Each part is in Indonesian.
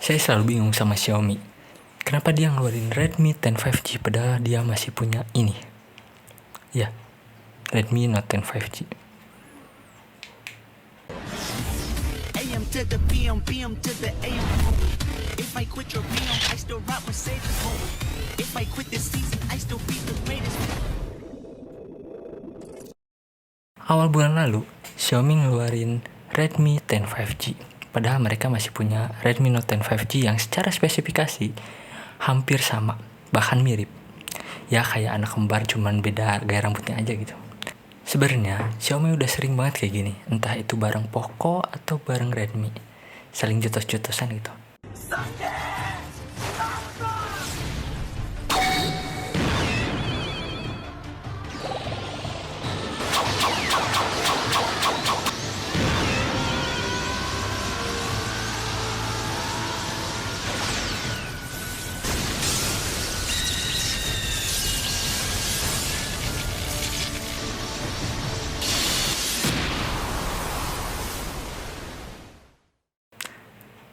Saya selalu bingung sama Xiaomi. Kenapa dia ngeluarin Redmi 10 5G padahal dia masih punya ini? Ya, Redmi Note 10 5G. AM to the PM, PM to the AM. If I quit your PM, I still rock Mercedes. If I quit this season, I still be the greatest. Awal bulan lalu, Xiaomi ngeluarin Redmi 10 5G. Padahal mereka masih punya Redmi Note 10 5G yang secara spesifikasi hampir sama, bahkan mirip. Ya kayak anak kembar cuman beda gaya rambutnya aja gitu. Sebenarnya Xiaomi udah sering banget kayak gini, entah itu bareng Poco atau bareng Redmi. Saling jotos-jotosan gitu.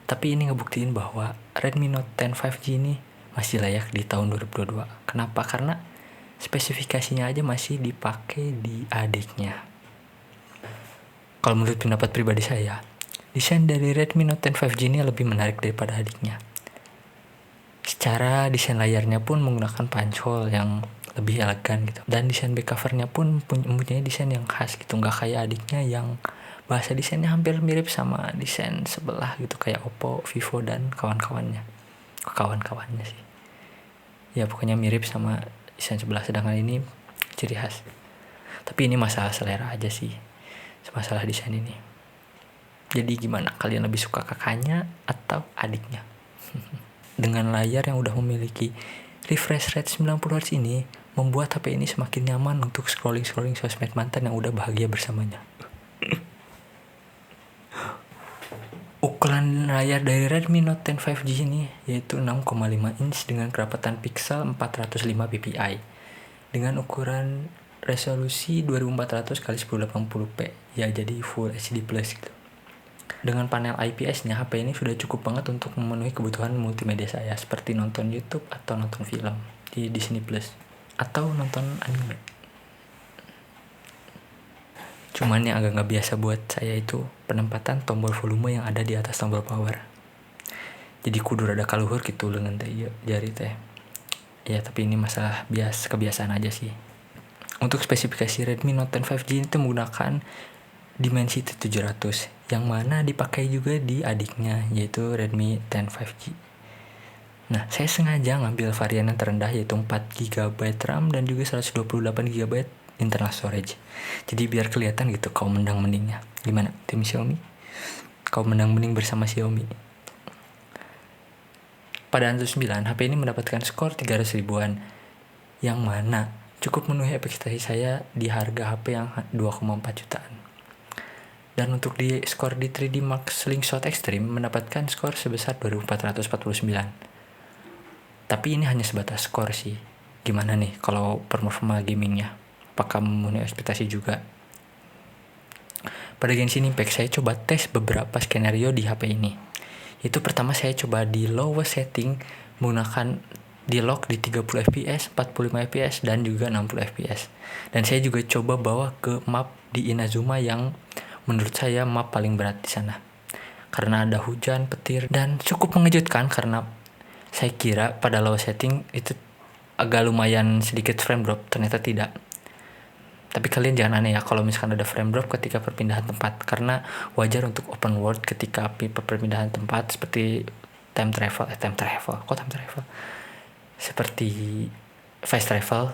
Tapi ini ngebuktiin bahwa Redmi Note 10 5G ini masih layak di tahun 2022. Kenapa? Karena spesifikasinya aja masih dipakai di adiknya. Kalau menurut pendapat pribadi saya, desain dari Redmi Note 10 5G ini lebih menarik daripada adiknya. Secara desain layarnya pun menggunakan punch-hole yang lebih elegan gitu. Dan desain back covernya pun mempunyai desain yang khas gitu. Nggak kayak adiknya yang bahasa desainnya hampir mirip sama desain sebelah gitu. Kayak Oppo, Vivo, dan kawan-kawannya. Kawan-kawannya sih. Ya pokoknya mirip sama desain sebelah. Sedangkan ini ciri khas. Tapi ini masalah selera aja sih. Masalah desain ini. Jadi gimana? Kalian lebih suka kakaknya atau adiknya? Dengan layar yang udah memiliki refresh rate 90Hz ini, membuat HP ini semakin nyaman untuk scrolling-scrolling sosmed mantan yang udah bahagia bersamanya. Ukuran layar dari Redmi Note 10 5G ini yaitu 6,5 inch dengan kerapatan pixel 405 ppi dengan ukuran resolusi 2400 x 1080p, ya jadi Full HD Plus gitu. Dengan panel IPS-nya, HP ini sudah cukup banget untuk memenuhi kebutuhan multimedia saya seperti nonton YouTube atau nonton film di Disney Plus atau nonton anime. Cuman yang agak nggak biasa buat saya itu penempatan tombol volume yang ada di atas tombol power. Jadi kudu rada kaluhur gitu dengan jari teh. Ya tapi ini masalah kebiasaan aja sih. Untuk spesifikasi Redmi Note 10 5G itu menggunakan Dimensity 700 yang mana dipakai juga di adiknya yaitu Redmi 10 5G. Nah, saya sengaja ngambil varian yang terendah yaitu 4GB RAM dan juga 128GB internal storage. Jadi biar kelihatan gitu kaum mendang-mendingnya. Gimana tim Xiaomi? Kaum mendang-mending bersama Xiaomi. Pada Antutu 9, HP ini mendapatkan skor 300 ribuan yang mana cukup memenuhi ekspektasi saya di harga HP yang 2,4 jutaan. Dan untuk di skor di 3D Mark Slingshot Extreme mendapatkan skor sebesar 2449. Tapi ini hanya sebatas skor sih. Gimana nih kalau performa gamingnya? Apakah memenuhi ekspektasi juga? Pada Genshin Impact saya coba tes beberapa skenario di HP ini. Itu pertama saya coba di lowest setting menggunakan di lock di 30 fps, 45 fps, dan juga 60 fps. Dan saya juga coba bawa ke map di Inazuma yang menurut saya map paling berat di sana. Karena ada hujan, petir, dan cukup mengejutkan karena saya kira pada low setting itu agak lumayan sedikit frame drop, ternyata tidak. Tapi kalian jangan aneh ya kalau misalkan ada frame drop ketika perpindahan tempat, karena wajar untuk open world ketika perpindahan tempat seperti time travel. Seperti fast travel.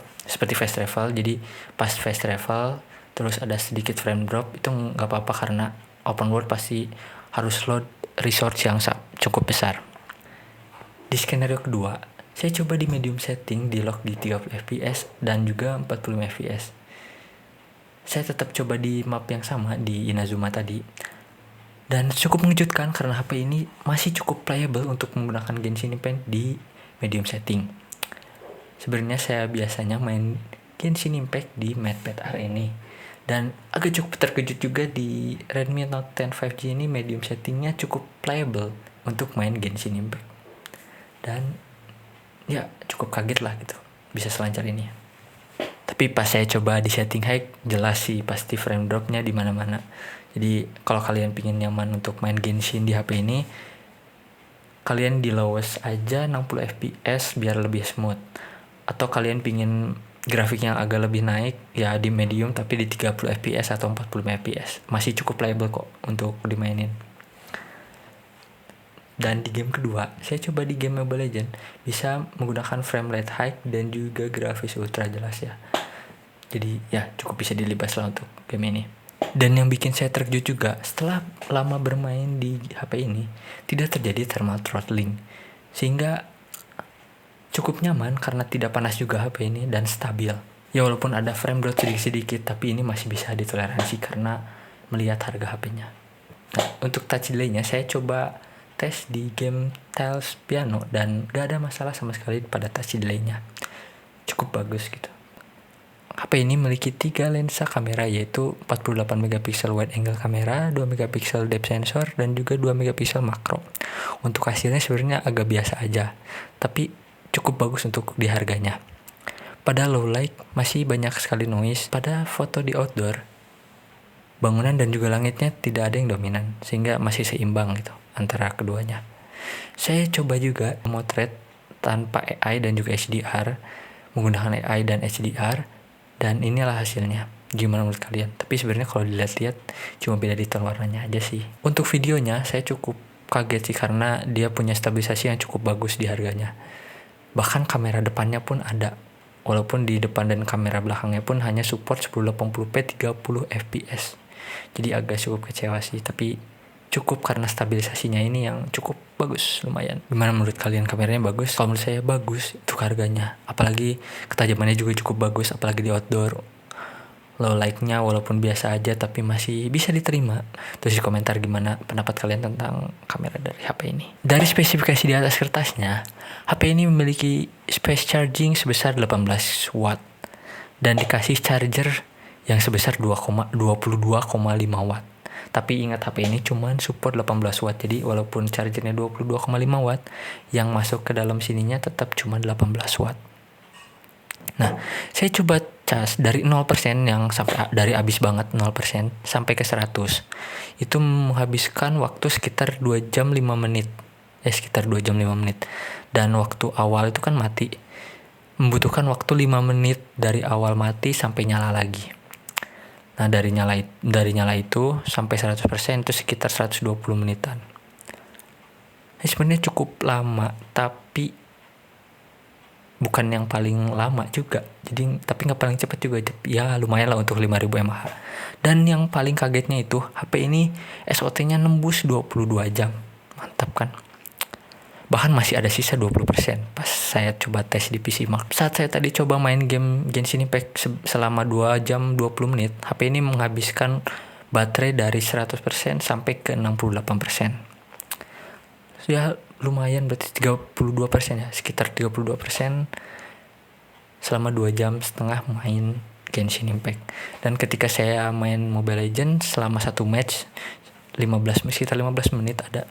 Jadi pas fast travel terus ada sedikit frame drop itu nggak apa-apa karena open world pasti harus load resource yang cukup besar. Di skenario kedua, saya coba di medium setting di lock di 30 fps dan juga 45 fps. Saya tetap coba di map yang sama di Inazuma tadi. Dan cukup mengejutkan karena HP ini masih cukup playable untuk menggunakan Genshin Impact di medium setting. Sebenarnya saya biasanya main Genshin Impact di MadPad R ini. Dan agak cukup terkejut juga di Redmi Note 10 5G ini medium settingnya cukup playable. untuk main Genshin Impact. Dan ya cukup kaget lah gitu bisa selancar ini. Tapi pas saya coba di setting high, jelas sih pasti frame dropnya di mana-mana. Jadi kalau kalian pingin nyaman untuk main Genshin di HP ini, kalian di lowest aja 60 fps biar lebih smooth. Atau kalian pingin grafik yang agak lebih naik, ya di medium tapi di 30 fps atau 45 fps. Masih cukup playable kok untuk dimainin. Dan di game kedua, saya coba di game Mobile Legends bisa menggunakan frame rate high dan juga grafis ultra jelas ya. Jadi ya cukup bisa dilibas lah untuk game ini. Dan yang bikin saya terkejut juga, setelah lama bermain di HP ini, tidak terjadi thermal throttling. Sehingga cukup nyaman karena tidak panas juga HP ini dan stabil. Ya walaupun ada frame drop sedikit-sedikit, tapi ini masih bisa ditoleransi karena melihat harga HP-nya. Nah, untuk touch delay-nya saya coba tes di game Tales Piano dan gak ada masalah sama sekali pada touch delay-nya. Cukup bagus gitu. HP ini memiliki 3 lensa kamera, yaitu 48 megapiksel wide angle kamera, 2 megapiksel depth sensor, dan juga 2 megapiksel makro. Untuk hasilnya sebenarnya agak biasa aja, tapi cukup bagus untuk di harganya. Pada low light masih banyak sekali noise. Pada foto di outdoor, bangunan dan juga langitnya tidak ada yang dominan, sehingga masih seimbang gitu antara keduanya. Saya coba juga memotret tanpa AI dan juga HDR, menggunakan AI dan HDR, dan inilah hasilnya. Gimana menurut kalian? Tapi sebenarnya kalau dilihat-lihat cuma beda detail warnanya aja sih. Untuk videonya saya cukup kaget sih karena dia punya stabilisasi yang cukup bagus di harganya. Bahkan kamera depannya pun ada. Walaupun di depan dan kamera belakangnya pun hanya support 1080p 30 fps. Jadi agak cukup kecewa sih, tapi cukup karena stabilisasinya ini yang cukup bagus, lumayan. Gimana menurut kalian, kameranya bagus? Kalau menurut saya bagus untuk harganya. Apalagi ketajamannya juga cukup bagus, apalagi di outdoor. Low light-nya walaupun biasa aja tapi masih bisa diterima. Terus di komentar gimana pendapat kalian tentang kamera dari HP ini. Dari spesifikasi di atas kertasnya, HP ini memiliki space charging sebesar 18 watt dan dikasih charger yang sebesar 22,5 watt. Tapi ingat HP ini cuma support 18 watt. Jadi walaupun chargernya 22,5 watt, yang masuk ke dalam sininya tetap cuma 18 watt. Nah, saya coba cas dari 0% yang sampai dari habis banget 0% sampai ke 100. Itu menghabiskan waktu sekitar 2 jam 5 menit. Sekitar 2 jam 5 menit. Dan waktu awal itu kan mati. Membutuhkan waktu 5 menit dari awal mati sampai nyala lagi. Nah, dari nyala itu sampai 100% itu sekitar 120 menitan. Sebenarnya cukup lama, tapi bukan yang paling lama juga. Jadi tapi nggak paling cepat juga. Ya lumayan lah untuk 5000 mAh. Dan yang paling kagetnya itu HP ini SOT-nya nembus 22 jam. Mantap kan? Bahkan masih ada sisa 20% pas saya coba tes di PC Mark. Saat saya tadi coba main game Genshin Impact selama 2 jam 20 menit, HP ini menghabiskan baterai dari 100% sampai ke 68%. Ya lumayan, berarti 32% ya, sekitar 32% selama 2 jam setengah main Genshin Impact. Dan ketika saya main Mobile Legends selama 1 match sekitar 15 menit ada,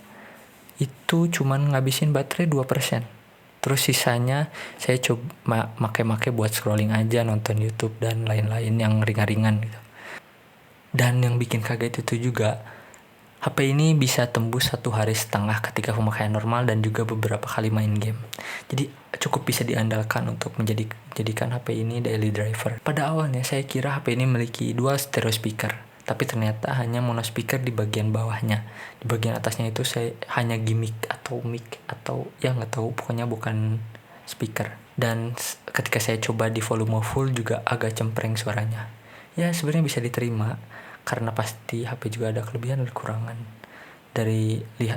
itu cuman ngabisin baterai 2%. Terus sisanya saya coba make buat scrolling aja, nonton YouTube dan lain-lain yang ringan-ringan gitu. Dan yang bikin kaget itu juga, HP ini bisa tembus 1 hari setengah ketika pemakaian normal dan juga beberapa kali main game. Jadi cukup bisa diandalkan untuk menjadikan HP ini daily driver. Pada awalnya saya kira HP ini memiliki dual stereo speaker, tapi ternyata hanya mono speaker di bagian bawahnya. Di bagian atasnya itu saya hanya gimmick atau mic atau ya nggak tahu, pokoknya bukan speaker. Dan ketika saya coba di volume full juga agak cempreng suaranya. Ya sebenarnya bisa diterima karena pasti HP juga ada kelebihan dan kekurangan.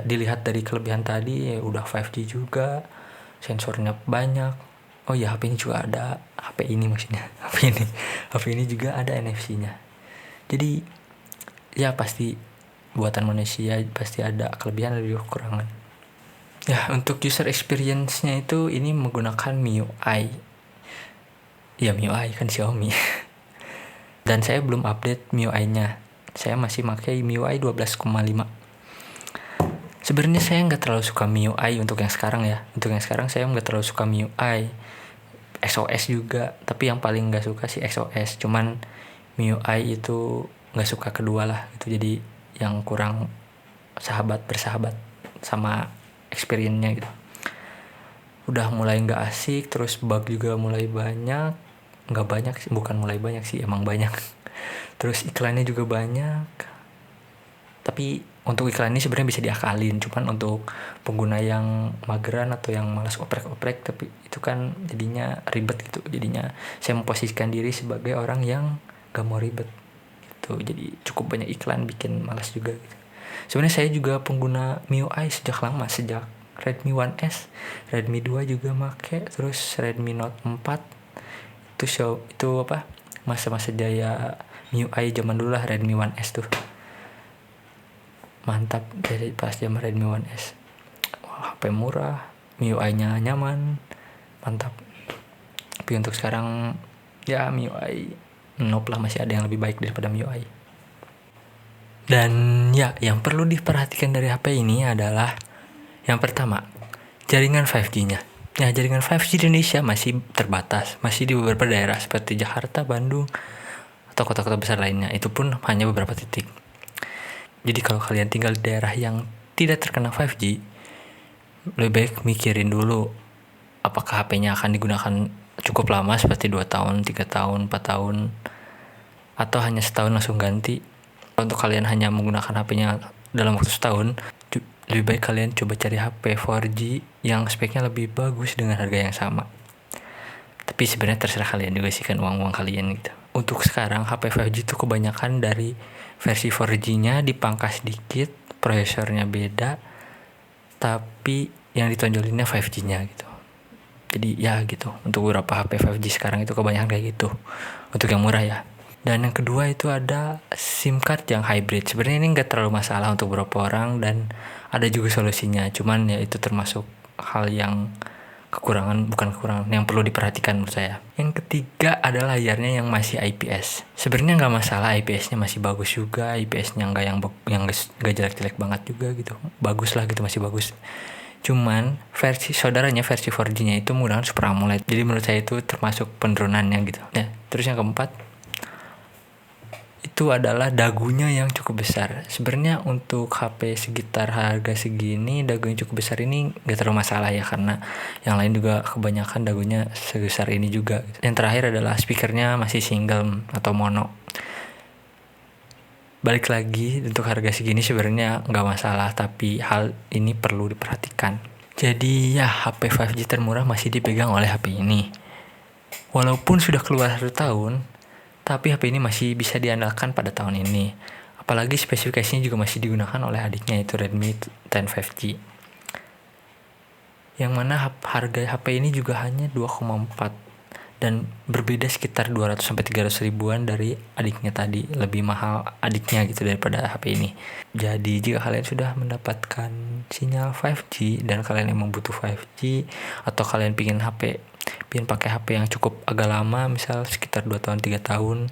Dilihat dari kelebihan tadi ya udah 5G juga, sensornya banyak. Oh ya HP ini juga ada, HP ini juga ada NFC-nya. Jadi ya pasti buatan manusia pasti ada kelebihan dan juga kekurangan. Ya untuk user experience-nya itu ini menggunakan MIUI. Ya MIUI kan Xiaomi. Dan saya belum update MIUI-nya. Saya masih pakai MIUI 12,5. Sebenarnya saya nggak terlalu suka MIUI untuk yang sekarang ya. Untuk yang sekarang saya nggak terlalu suka MIUI. XOS juga, tapi yang paling nggak suka sih XOS. Cuman MIUI itu nggak suka kedua lah gitu. Jadi yang kurang bersahabat sama experience-nya gitu. Udah mulai nggak asik, terus bug juga mulai banyak. Nggak banyak sih, bukan mulai banyak sih, emang banyak. Terus iklannya juga banyak. Tapi untuk iklan ini sebenarnya bisa diakalin, cuman untuk pengguna yang mageran atau yang malas oprek-oprek, tapi itu kan jadinya ribet gitu. Jadinya saya memposisikan diri sebagai orang yang gak mau ribet gitu. Jadi cukup banyak iklan bikin malas juga gitu. Sebenarnya saya juga pengguna MIUI sejak lama, sejak Redmi 1S, Redmi 2 juga make, terus Redmi Note 4. Itu apa? Masa-masa jaya MIUI zaman dulu lah, Redmi 1S tuh. Mantap dari pas zaman Redmi 1S. Wah, HP murah, MIUI-nya nyaman, mantap. Tapi untuk sekarang ya MIUI nope lah, masih ada yang lebih baik daripada MIUI. Dan ya, yang perlu diperhatikan dari HP ini adalah yang pertama, jaringan 5G-nya. Ya, jaringan 5G di Indonesia masih terbatas, masih di beberapa daerah seperti Jakarta, Bandung, atau kota-kota besar lainnya. Itu pun hanya beberapa titik. Jadi kalau kalian tinggal di daerah yang tidak terkena 5G, lebih baik mikirin dulu apakah HP-nya akan digunakan cukup lama seperti 2 tahun, 3 tahun, 4 tahun, atau hanya setahun langsung ganti. Untuk kalian hanya menggunakan HP-nya dalam waktu setahun, lebih baik kalian coba cari HP 4G yang speknya lebih bagus dengan harga yang sama. Tapi sebenarnya terserah kalian juga sih, kan uang kalian gitu. Untuk sekarang HP 5G itu kebanyakan dari versi 4G-nya dipangkas dikit, prosesornya beda, tapi yang ditonjolinnya 5G-nya gitu. Jadi ya gitu, untuk beberapa HP 5G sekarang itu kebanyakan kayak gitu, untuk yang murah ya. Dan yang kedua itu ada SIM card yang hybrid. Sebenarnya ini nggak terlalu masalah untuk beberapa orang dan ada juga solusinya. Cuman ya itu termasuk hal yang bukan kekurangan, yang perlu diperhatikan menurut saya. Yang ketiga adalah layarnya yang masih IPS. Sebenarnya nggak masalah, IPS-nya masih bagus juga, IPS-nya nggak nggak jelek-jelek banget juga gitu, bagus lah gitu, masih bagus. Cuman versi 4G-nya itu menggunakan Super AMOLED. Jadi menurut saya itu termasuk penurunannya gitu. Ya, terus yang keempat itu adalah dagunya yang cukup besar. Sebenarnya untuk HP sekitar harga segini, dagunya cukup besar ini gak terlalu masalah ya, karena yang lain juga kebanyakan dagunya sebesar ini juga. Yang terakhir adalah speakernya masih single atau mono. Balik lagi, untuk harga segini sebenarnya gak masalah, tapi hal ini perlu diperhatikan. Jadi ya, HP 5G termurah masih dipegang oleh HP ini. Walaupun sudah keluar 1 tahun, tapi HP ini masih bisa diandalkan pada tahun ini. Apalagi spesifikasinya juga masih digunakan oleh adiknya, yaitu Redmi 10 5G. Yang mana harga HP ini juga hanya 2,4 dan berbeda sekitar 200-300 ribuan dari adiknya tadi. Lebih mahal adiknya gitu daripada HP ini. Jadi jika kalian sudah mendapatkan sinyal 5G dan kalian emang butuh 5G, atau kalian pengen pakai HP yang cukup agak lama, misal sekitar 2 tahun 3 tahun,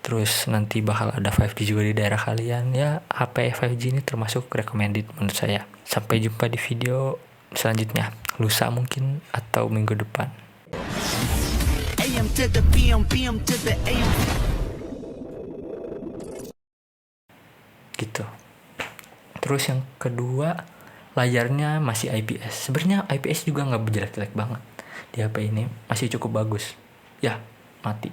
terus nanti bakal ada 5G juga di daerah kalian, ya HP 5G ini termasuk recommended menurut saya. Sampai jumpa di video selanjutnya, lusa mungkin atau minggu depan. AM to the PM, PM to the AM. Gitu. Terus yang kedua, layarnya masih IPS. Sebenarnya IPS juga nggak jelek-jelek banget. Di HP ini masih cukup bagus. Ya, mati.